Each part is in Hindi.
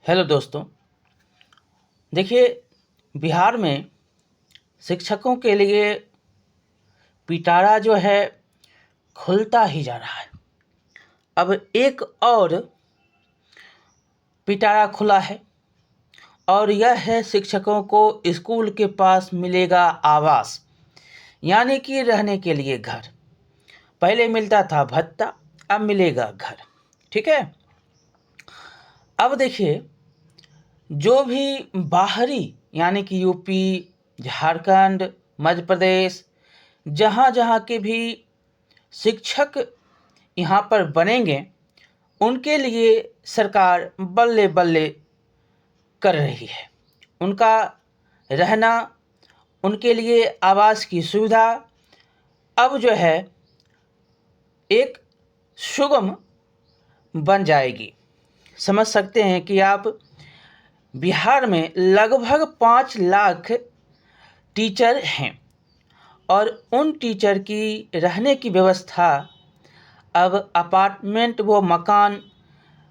हेलो दोस्तों। देखिए, बिहार में शिक्षकों के लिए पिटारा जो है खुलता ही जा रहा है। अब एक और पिटारा खुला है और यह है शिक्षकों को स्कूल के पास मिलेगा आवास, यानी कि रहने के लिए घर। पहले मिलता था भत्ता, अब मिलेगा घर। ठीक है। अब देखिए, जो भी बाहरी यानी कि यूपी, झारखंड, मध्य प्रदेश, जहाँ जहाँ के भी शिक्षक यहाँ पर बनेंगे, उनके लिए सरकार बल्ले बल्ले कर रही है। उनका रहना, उनके लिए आवास की सुविधा अब जो है एक सुगम बन जाएगी। समझ सकते हैं कि आप बिहार में लगभग 5 लाख टीचर हैं और उन टीचर की रहने की व्यवस्था अब अपार्टमेंट वो मकान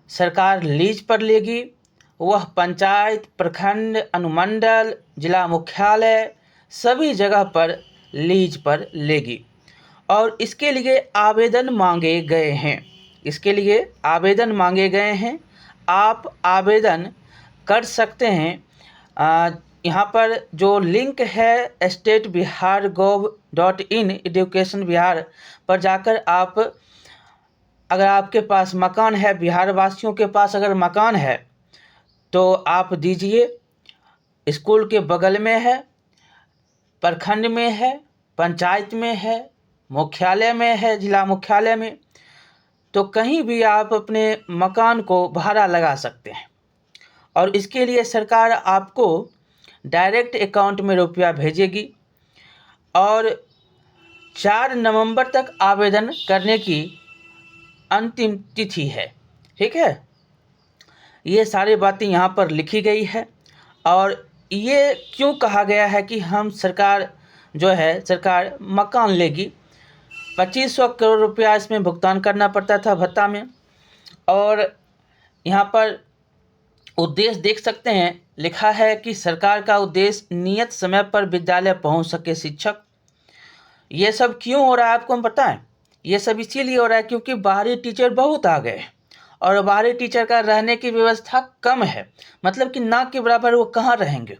सरकार लीज पर लेगी। वह पंचायत, प्रखंड, अनुमंडल, जिला मुख्यालय सभी जगह पर लीज पर लेगी और इसके लिए आवेदन मांगे गए हैं। आप आवेदन कर सकते हैं। यहाँ पर जो लिंक है statebihargov.in एजुकेशन बिहार पर जाकर आप, अगर आपके पास मकान है, बिहार वासियों के पास अगर मकान है तो आप दीजिए। स्कूल के बगल में है, प्रखंड में है, पंचायत में है, मुख्यालय में है, जिला मुख्यालय में, तो कहीं भी आप अपने मकान को भाड़ा लगा सकते हैं और इसके लिए सरकार आपको डायरेक्ट अकाउंट में रुपया भेजेगी और 4 नवंबर तक आवेदन करने की अंतिम तिथि है। ठीक है। ये सारी बातें यहाँ पर लिखी गई है और ये क्यों कहा गया है कि हम सरकार मकान लेगी। 2500 करोड़ रुपया इसमें भुगतान करना पड़ता था भत्ता में। और यहाँ पर उद्देश्य देख सकते हैं, लिखा है कि सरकार का उद्देश्य नियत समय पर विद्यालय पहुंच सके शिक्षक। ये सब क्यों हो रहा है आपको हम बताएं। ये सब इसीलिए हो रहा है क्योंकि बाहरी टीचर बहुत आ गए और बाहरी टीचर का रहने की व्यवस्था कम है, मतलब कि ना के बराबर वो कहाँ रहेंगे।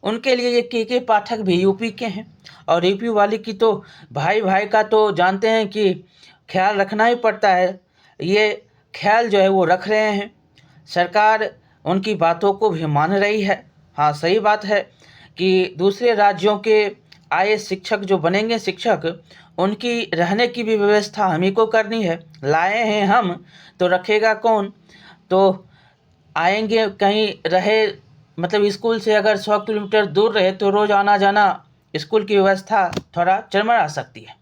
उनके लिए ये के पाठक भी यूपी के हैं और यूपी वाले की तो भाई भाई का तो जानते हैं कि ख्याल रखना ही पड़ता है। ये ख्याल जो है वो रख रहे हैं। सरकार उनकी बातों को भी मान रही है। हाँ, सही बात है कि दूसरे राज्यों के आए शिक्षक जो बनेंगे शिक्षक, उनकी रहने की भी व्यवस्था हम ही को करनी है। लाए हैं हम तो रखेगा कौन। तो आएंगे कहीं रहे, मतलब स्कूल से अगर 100 किलोमीटर दूर रहे तो रोज़ आना जाना, स्कूल की व्यवस्था थोड़ा चरमरा सकती है।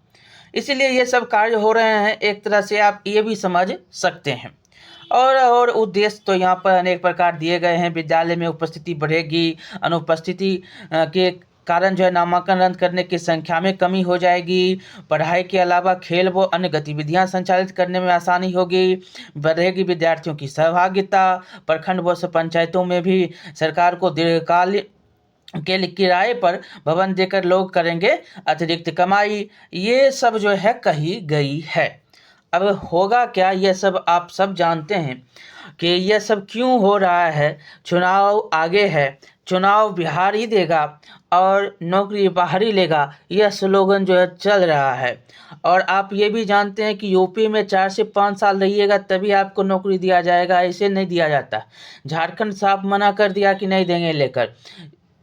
इसीलिए ये सब कार्य हो रहे हैं, एक तरह से आप ये भी समझ सकते हैं। और उद्देश्य तो यहाँ पर अनेक प्रकार दिए गए हैं। विद्यालय में उपस्थिति बढ़ेगी, अनुपस्थिति के कारण जो है नामांकन रद्द करने की संख्या में कमी हो जाएगी। पढ़ाई के अलावा खेल व अन्य गतिविधियां संचालित करने में आसानी होगी, बढ़ेगी विद्यार्थियों की सहभागिता। प्रखंड व पंचायतों में भी सरकार को दीर्घकाल के किराए पर भवन देकर लोग करेंगे अतिरिक्त कमाई। ये सब जो है कही गई है। अब होगा क्या, यह सब आप सब जानते हैं कि यह सब क्यों हो रहा है। चुनाव आगे है, चुनाव बिहार ही देगा और नौकरी बाहर ही लेगा, यह स्लोगन जो है चल रहा है। और आप ये भी जानते हैं कि यूपी में 4 से 5 साल रहिएगा तभी आपको नौकरी दिया जाएगा, ऐसे नहीं दिया जाता। झारखंड साफ मना कर दिया कि नहीं देंगे लेकर।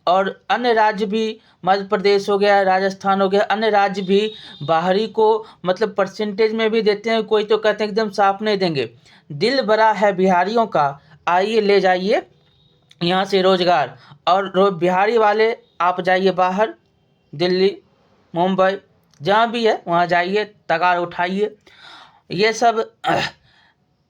और अन्य राज्य भी, मध्य प्रदेश हो गया, राजस्थान हो गया, अन्य राज्य भी बाहरी को मतलब परसेंटेज में भी देते हैं। कोई तो कहते हैं एकदम साफ नहीं देंगे। दिल बड़ा है बिहारियों का, आइए ले जाइए यहाँ से रोजगार। और बिहारी वाले आप जाइए बाहर, दिल्ली, मुंबई, जहाँ भी है वहाँ जाइए, तगार उठाइए। ये सब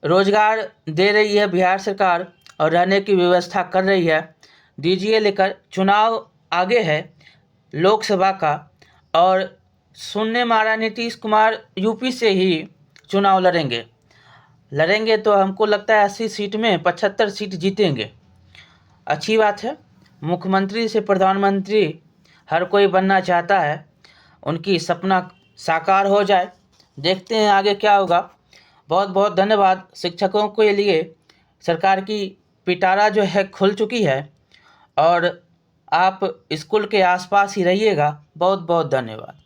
रोजगार दे रही है बिहार सरकार और रहने की व्यवस्था कर रही है। दीजिए लेकर। चुनाव आगे है लोकसभा का और सुनने में आ रहा नीतीश कुमार यूपी से ही चुनाव लड़ेंगे तो हमको लगता है 80 सीट में 75 सीट जीतेंगे। अच्छी बात है। मुख्यमंत्री से प्रधानमंत्री हर कोई बनना चाहता है, उनकी सपना साकार हो जाए। देखते हैं आगे क्या होगा। बहुत बहुत धन्यवाद। शिक्षकों के लिए सरकार की पिटारा जो है खुल चुकी है, और आप स्कूल के आसपास ही रहिएगा। बहुत बहुत धन्यवाद।